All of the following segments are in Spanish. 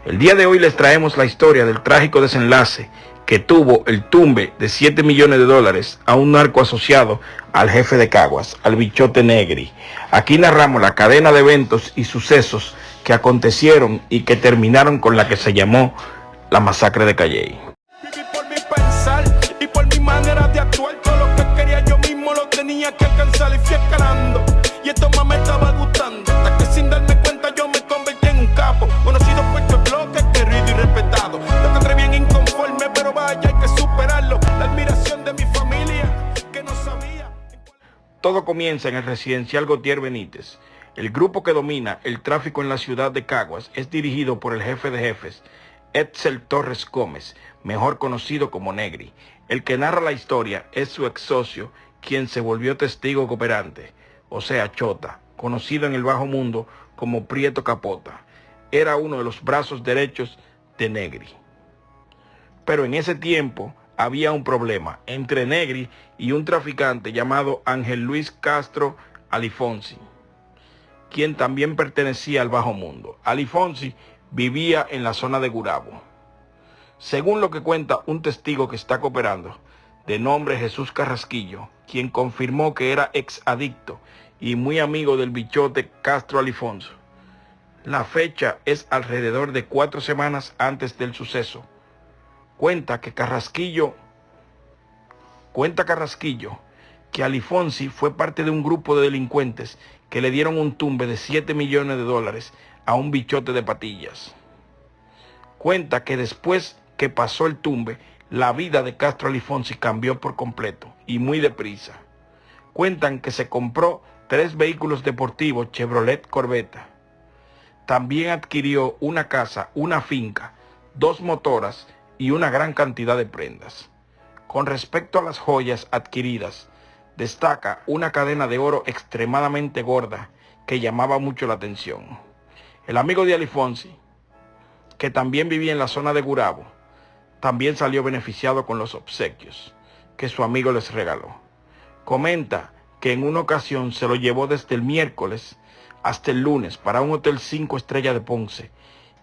El día de hoy les traemos la historia del trágico desenlace que tuvo el tumbe de $7 millones a un narco asociado al jefe de Caguas, al Bichote Negri. Aquí narramos la cadena de eventos y sucesos que acontecieron y que terminaron con la que se llamó la masacre de Calley. Viví por mi pensar y por mi manera de actuar. Todo lo que quería yo mismo lo tenía que alcanzar y fui escalando. Y esto más me estaba gustando, hasta que sin darme cuenta yo me convertí en un capo, conocido por tu bloque, querido y respetado. Yo encontré bien inconforme, pero vaya, hay que superarlo. La admiración de mi familia, que no sabía. Todo comienza en el residencial Gautier Benítez. El grupo que domina el tráfico en la ciudad de Caguas es dirigido por el jefe de jefes, Edsel Torres Gómez, mejor conocido como Negri. El que narra la historia es su ex socio, quien se volvió testigo cooperante, o sea, Chota, conocido en el bajo mundo como Prieto Capota. Era uno de los brazos derechos de Negri. Pero en ese tiempo había un problema entre Negri y un traficante llamado Ángel Luis Castro Alifonsi, quien también pertenecía al bajo mundo. Alifonsi vivía en la zona de Gurabo. Según lo que cuenta un testigo que está cooperando, de nombre Jesús Carrasquillo, quien confirmó que era ex adicto y muy amigo del Bichote Castro Alifonso. La fecha es alrededor de 4 semanas antes del suceso. Cuenta Carrasquillo que Alifonsi fue parte de un grupo de delincuentes que le dieron un tumbe de $7 millones a un bichote de patillas. Cuenta que después que pasó el tumbe, la vida de Castro Alifonsi cambió por completo y muy deprisa. Cuentan que se compró 3 vehículos deportivos Chevrolet Corvette. También adquirió una casa, una finca, 2 motoras y una gran cantidad de prendas. Con respecto a las joyas adquiridas, destaca una cadena de oro extremadamente gorda que llamaba mucho la atención. El amigo de Alifonsi, que también vivía en la zona de Gurabo, también salió beneficiado con los obsequios que su amigo les regaló. Comenta que en una ocasión se lo llevó desde el miércoles hasta el lunes para un hotel 5 estrellas de Ponce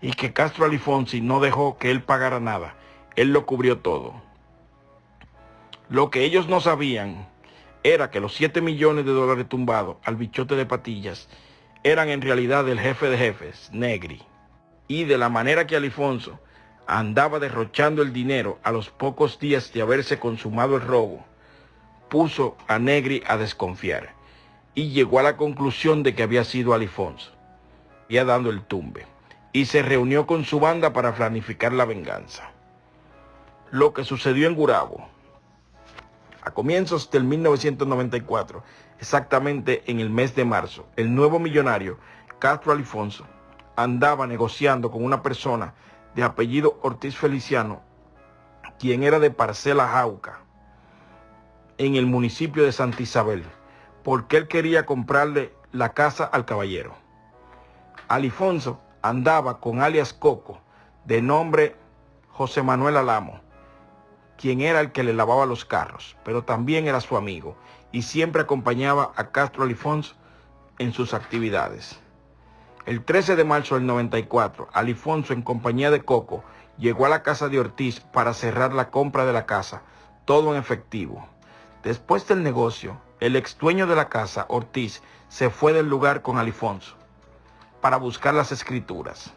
y que Castro Alifonsi no dejó que él pagara nada, él lo cubrió todo. Lo que ellos no sabían era que los $7 millones tumbados al bichote de patillas eran en realidad del jefe de jefes, Negri, y de la manera que Alifonso andaba derrochando el dinero a los pocos días de haberse consumado el robo, puso a Negri a desconfiar y llegó a la conclusión de que había sido Alifonso, ya dando el tumbe, y se reunió con su banda para planificar la venganza. Lo que sucedió en Gurabo, a comienzos del 1994, exactamente en el mes de marzo, el nuevo millonario Castro Alifonso andaba negociando con una persona de apellido Ortiz Feliciano, quien era de Parcela Jauca, en el municipio de Santa Isabel, porque él quería comprarle la casa al caballero. Alifonso andaba con alias Coco, de nombre José Manuel Alamo, quien era el que le lavaba los carros, pero también era su amigo y siempre acompañaba a Castro Alifonso en sus actividades. El 13 de marzo del 94, Alifonso, en compañía de Coco, llegó a la casa de Ortiz para cerrar la compra de la casa, todo en efectivo. Después del negocio, el ex dueño de la casa, Ortiz, se fue del lugar con Alifonso para buscar las escrituras.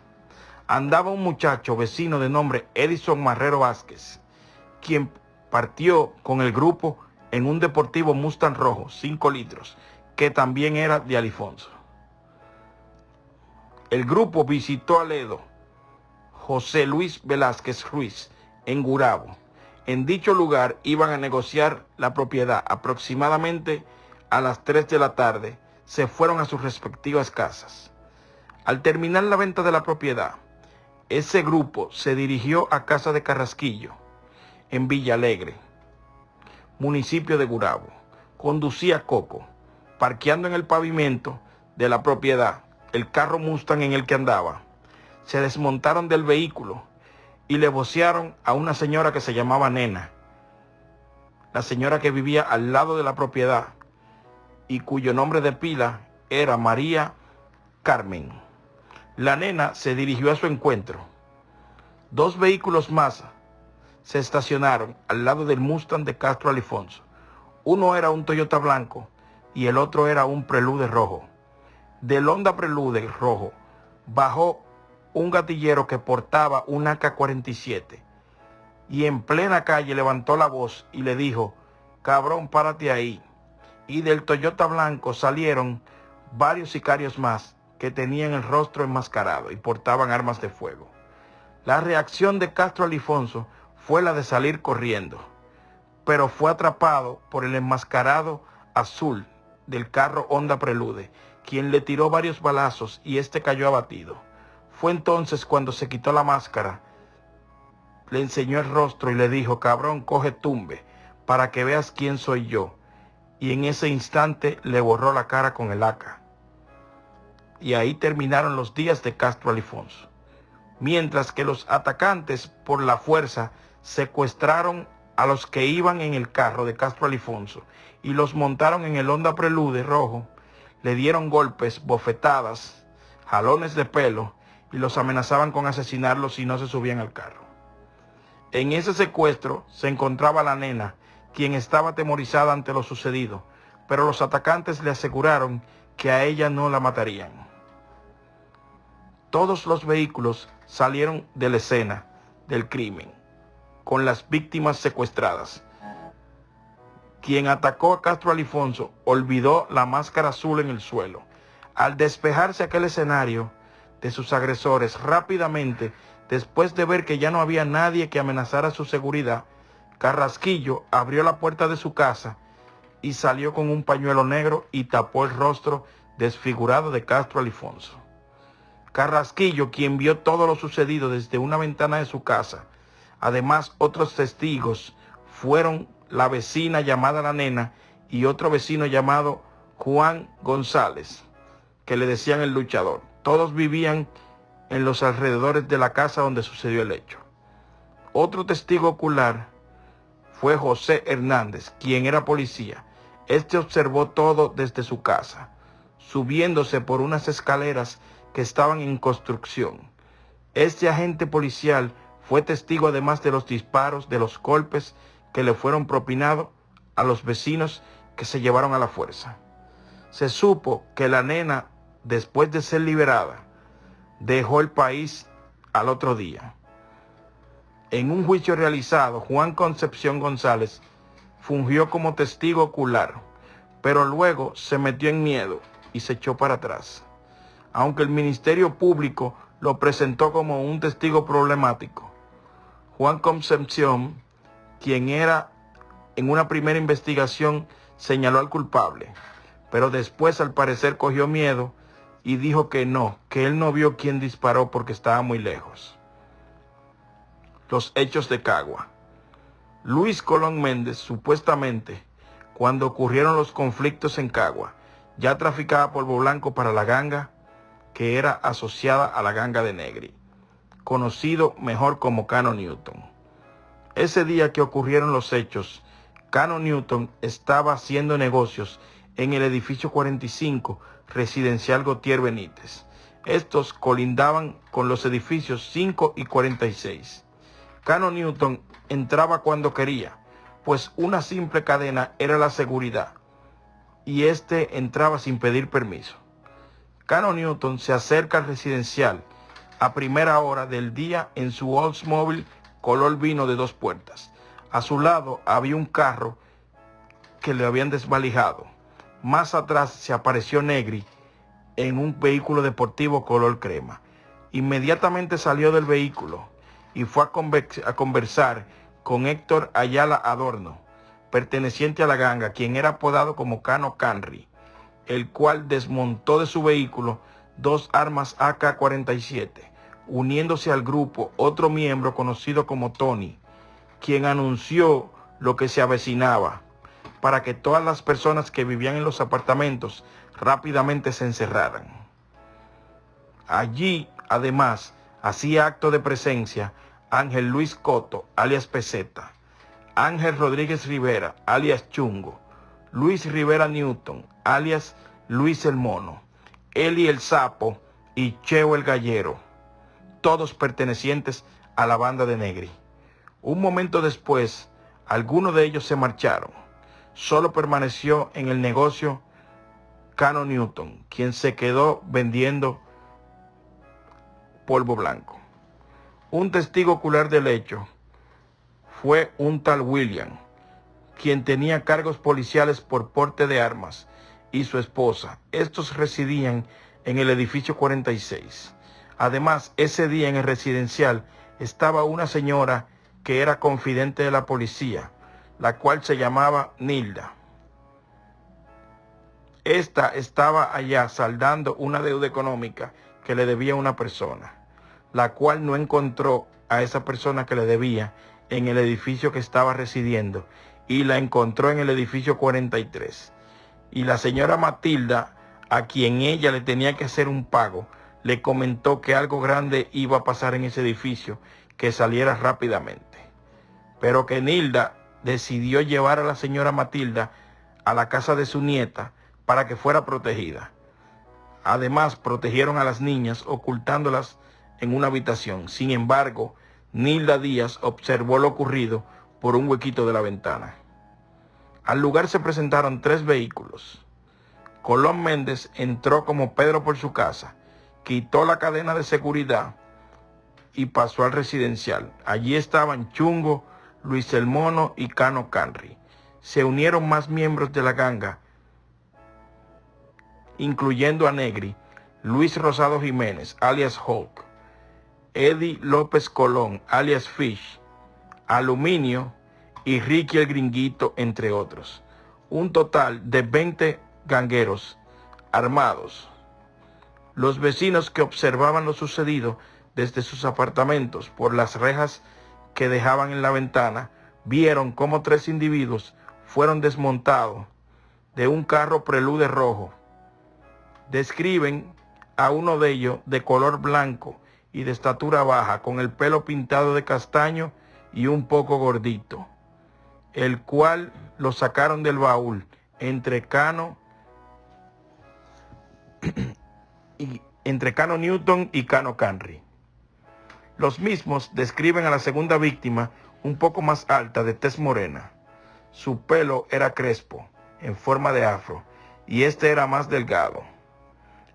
Andaba un muchacho vecino de nombre Edison Marrero Vázquez, quien partió con el grupo en un deportivo Mustang rojo, 5 litros, que también era de Alifonso. El grupo visitó a Ledo José Luis Velázquez Ruiz en Gurabo. En dicho lugar iban a negociar la propiedad. Aproximadamente a las 3 de la tarde se fueron a sus respectivas casas. Al terminar la venta de la propiedad, ese grupo se dirigió a casa de Carrasquillo, en Villa Alegre, municipio de Gurabo. Conducía Coco, parqueando en el pavimento de la propiedad el carro Mustang en el que andaba. Se desmontaron del vehículo y le vocearon a una señora que se llamaba Nena, la señora que vivía al lado de la propiedad y cuyo nombre de pila era María Carmen. La nena se dirigió a su encuentro 2 vehículos más se estacionaron al lado del Mustang de Castro Alifonso. Uno era un Toyota blanco y el otro era un Prelude rojo. Del Honda Prelude rojo bajó un gatillero que portaba un AK-47 y en plena calle levantó la voz y le dijo: cabrón, párate ahí. Y del Toyota blanco salieron varios sicarios más que tenían el rostro enmascarado y portaban armas de fuego. La reacción de Castro Alifonso fue la de salir corriendo, pero fue atrapado por el enmascarado azul del carro Honda Prelude, quien le tiró varios balazos y este cayó abatido. Fue entonces cuando se quitó la máscara, le enseñó el rostro y le dijo: cabrón, coge tumbe para que veas quién soy yo. Y en ese instante le borró la cara con el AK. Y ahí terminaron los días de Castro Alifonso. Mientras que los atacantes, por la fuerza, secuestraron a los que iban en el carro de Castro Alifonso y los montaron en el Honda Prelude rojo, le dieron golpes, bofetadas, jalones de pelo y los amenazaban con asesinarlos si no se subían al carro. En ese secuestro se encontraba la nena, quien estaba atemorizada ante lo sucedido, pero los atacantes le aseguraron que a ella no la matarían. Todos los vehículos salieron de la escena del crimen, con las víctimas secuestradas. Quien atacó a Castro Alifonso olvidó la máscara azul en el suelo. Al despejarse aquel escenario de sus agresores rápidamente, después de ver que ya no había nadie que amenazara su seguridad, Carrasquillo abrió la puerta de su casa y salió con un pañuelo negro y tapó el rostro desfigurado de Castro Alifonso. Carrasquillo, quien vio todo lo sucedido desde una ventana de su casa. Además, otros testigos fueron la vecina llamada La Nena y otro vecino llamado Juan González, que le decían el luchador. Todos vivían en los alrededores de la casa donde sucedió el hecho. Otro testigo ocular fue José Hernández, quien era policía. Este observó todo desde su casa, subiéndose por unas escaleras que estaban en construcción. Este agente policial fue testigo además de los disparos, de los golpes que le fueron propinados a los vecinos que se llevaron a la fuerza. Se supo que la nena, después de ser liberada, dejó el país al otro día. En un juicio realizado, Juan Concepción González fungió como testigo ocular, pero luego se metió en miedo y se echó para atrás. Aunque el Ministerio Público lo presentó como un testigo problemático, Juan Concepción, quien era en una primera investigación, señaló al culpable, pero después al parecer cogió miedo y dijo que él no vio quién disparó porque estaba muy lejos. Los hechos de Cagua. Luis Colón Méndez, supuestamente, cuando ocurrieron los conflictos en Cagua, ya traficaba polvo blanco para la ganga que era asociada a la ganga de Negri, conocido mejor como Cano Newton. Ese día que ocurrieron los hechos, Cano Newton estaba haciendo negocios en el edificio 45 residencial Gautier Benítez. Estos colindaban con los edificios 5 y 46. Cano Newton entraba cuando quería, pues una simple cadena era la seguridad, y este entraba sin pedir permiso. Cano Newton se acerca al residencial a primera hora del día en su Oldsmobile color vino de 2 puertas. A su lado había un carro que le habían desvalijado. Más atrás se apareció Negri en un vehículo deportivo color crema. Inmediatamente salió del vehículo y fue a conversar con Héctor Ayala Adorno, perteneciente a la ganga, quien era apodado como Cano Canry, el cual desmontó de su vehículo 2 armas AK-47, uniéndose al grupo otro miembro conocido como Tony, quien anunció lo que se avecinaba, para que todas las personas que vivían en los apartamentos rápidamente se encerraran. Allí, además, hacía acto de presencia Ángel Luis Coto, alias Peseta, Ángel Rodríguez Rivera, alias Chungo, Luis Rivera Newton, alias Luis el Mono, Eli el Sapo y Cheo el Gallero. todos pertenecientes a la banda de Negri. Un momento después, algunos de ellos se marcharon. Solo permaneció en el negocio Cano Newton, quien se quedó vendiendo polvo blanco. Un testigo ocular del hecho fue un tal William, quien tenía cargos policiales por porte de armas, y su esposa. Estos residían en el edificio 46. Además, ese día en el residencial estaba una señora que era confidente de la policía, la cual se llamaba Nilda. Esta estaba allá saldando una deuda económica que le debía a una persona, la cual no encontró a esa persona que le debía en el edificio que estaba residiendo y la encontró en el edificio 43. Y la señora Matilda, a quien ella le tenía que hacer un pago, le comentó que algo grande iba a pasar en ese edificio, que saliera rápidamente. Pero que Nilda decidió llevar a la señora Matilda a la casa de su nieta para que fuera protegida. Además, protegieron a las niñas ocultándolas en una habitación. Sin embargo, Nilda Díaz observó lo ocurrido por un huequito de la ventana. Al lugar se presentaron 3 vehículos. Colón Méndez entró como Pedro por su casa, quitó la cadena de seguridad y pasó al residencial. Allí estaban Chungo, Luis el Mono y Cano Canry. Se unieron más miembros de la ganga, incluyendo a Negri, Luis Rosado Jiménez, alias Hulk, Eddie López Colón, alias Fish, Aluminio y Ricky el Gringuito, entre otros. Un total de 20 gangueros armados. Los vecinos que observaban lo sucedido desde sus apartamentos por las rejas que dejaban en la ventana, vieron cómo 3 individuos fueron desmontados de un carro Prelude rojo. Describen a uno de ellos de color blanco y de estatura baja, con el pelo pintado de castaño y un poco gordito, el cual lo sacaron del baúl entre Cano Newton y Cano Canry. Los mismos describen a la segunda víctima un poco más alta, de tez morena. Su pelo era crespo, en forma de afro, y este era más delgado.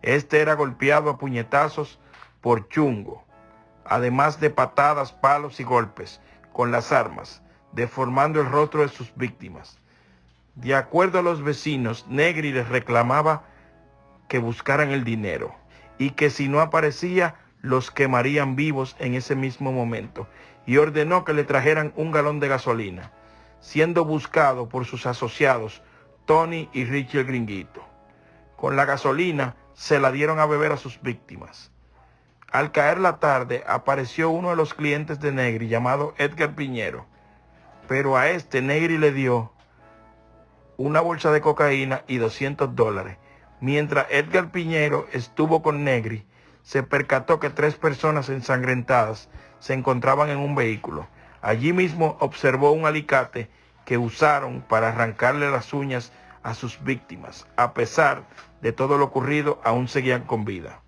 Este era golpeado a puñetazos por Chungo, además de patadas, palos y golpes con las armas, deformando el rostro de sus víctimas. De acuerdo a los vecinos, Negri les reclamaba que buscaran el dinero y que si no aparecía, los quemarían vivos en ese mismo momento, y ordenó que le trajeran un galón de gasolina, siendo buscado por sus asociados Tony y Richie el Gringuito. Con la gasolina se la dieron a beber a sus víctimas. Al caer la tarde, apareció uno de los clientes de Negri, llamado Edgar Piñero, pero a este Negri le dio una bolsa de cocaína y $200. Mientras Edgar Piñero estuvo con Negri, se percató que 3 personas ensangrentadas se encontraban en un vehículo. Allí mismo observó un alicate que usaron para arrancarle las uñas a sus víctimas. A pesar de todo lo ocurrido, aún seguían con vida.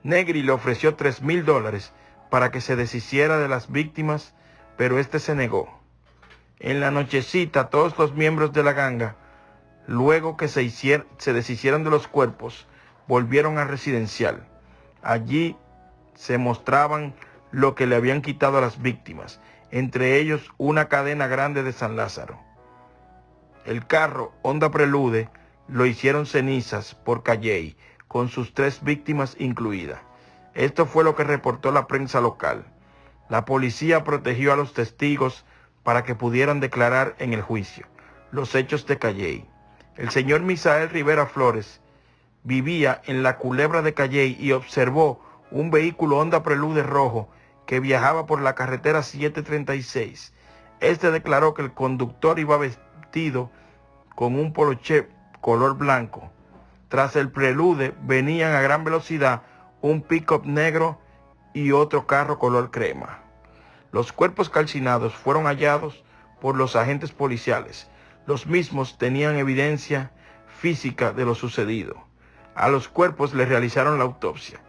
Negri le ofreció $3,000 para que se deshiciera de las víctimas, pero este se negó. En la nochecita, todos los miembros de la ganga, luego que se deshicieron de los cuerpos, volvieron al residencial. Allí se mostraban lo que le habían quitado a las víctimas, entre ellos una cadena grande de San Lázaro. El carro Honda Prelude lo hicieron cenizas por Calley, con sus 3 víctimas incluidas. Esto fue lo que reportó la prensa local. La policía protegió a los testigos para que pudieran declarar en el juicio los hechos de Calley. El señor Misael Rivera Flores vivía en la Culebra de Calley y observó un vehículo Honda Prelude rojo que viajaba por la carretera 736. Este declaró que el conductor iba vestido con un poloché color blanco. Tras el Prelude venían a gran velocidad un pick-up negro y otro carro color crema. Los cuerpos calcinados fueron hallados por los agentes policiales. Los mismos tenían evidencia física de lo sucedido. A los cuerpos les realizaron la autopsia.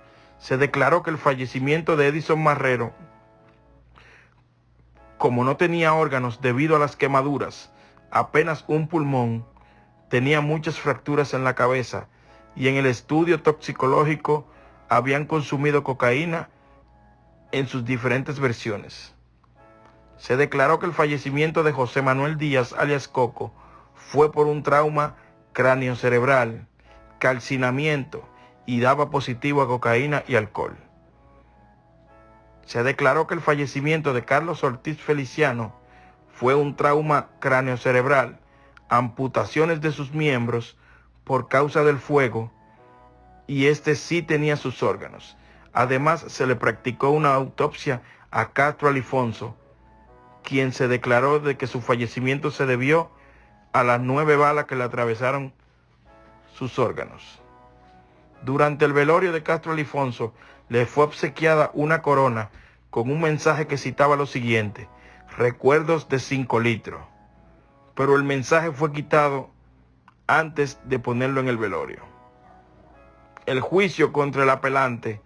Se declaró que el fallecimiento de Edison Marrero, como no tenía órganos debido a las quemaduras, apenas un pulmón, tenía muchas fracturas en la cabeza y en el estudio toxicológico habían consumido cocaína en sus diferentes versiones. Se declaró que el fallecimiento de José Manuel Díaz, alias Coco, fue por un trauma cráneocerebral, calcinamiento y daba positivo a cocaína y alcohol. Se declaró que el fallecimiento de Carlos Ortiz Feliciano fue un trauma cráneocerebral, amputaciones de sus miembros por causa del fuego, y este sí tenía sus órganos. Además, se le practicó una autopsia a Castro Alifonso, quien se declaró de que su fallecimiento se debió a las 9 balas que le atravesaron sus órganos. Durante el velorio de Castro Alifonso, le fue obsequiada una corona con un mensaje que citaba lo siguiente: recuerdos de 5 litros. Pero el mensaje fue quitado antes de ponerlo en el velorio. El juicio contra el apelante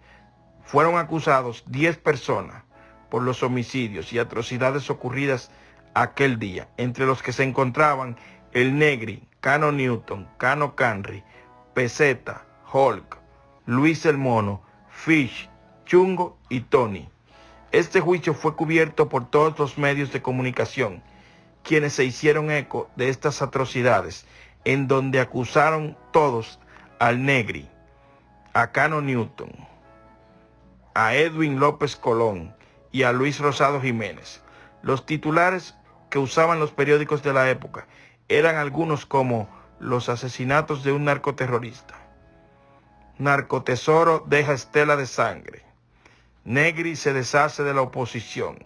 fueron acusados 10 personas por los homicidios y atrocidades ocurridas aquel día, entre los que se encontraban el Negri, Cano Newton, Cano Canry, Peseta, Hulk, Luis el Mono, Fish, Chungo y Tony. Este juicio fue cubierto por todos los medios de comunicación, quienes se hicieron eco de estas atrocidades, en donde acusaron todos al Negri, a Cano Newton, a Edwin López Colón y a Luis Rosado Jiménez. Los titulares que usaban los periódicos de la época eran algunos como: los asesinatos de un narcoterrorista, narcotesoro deja estela de sangre, Negri se deshace de la oposición,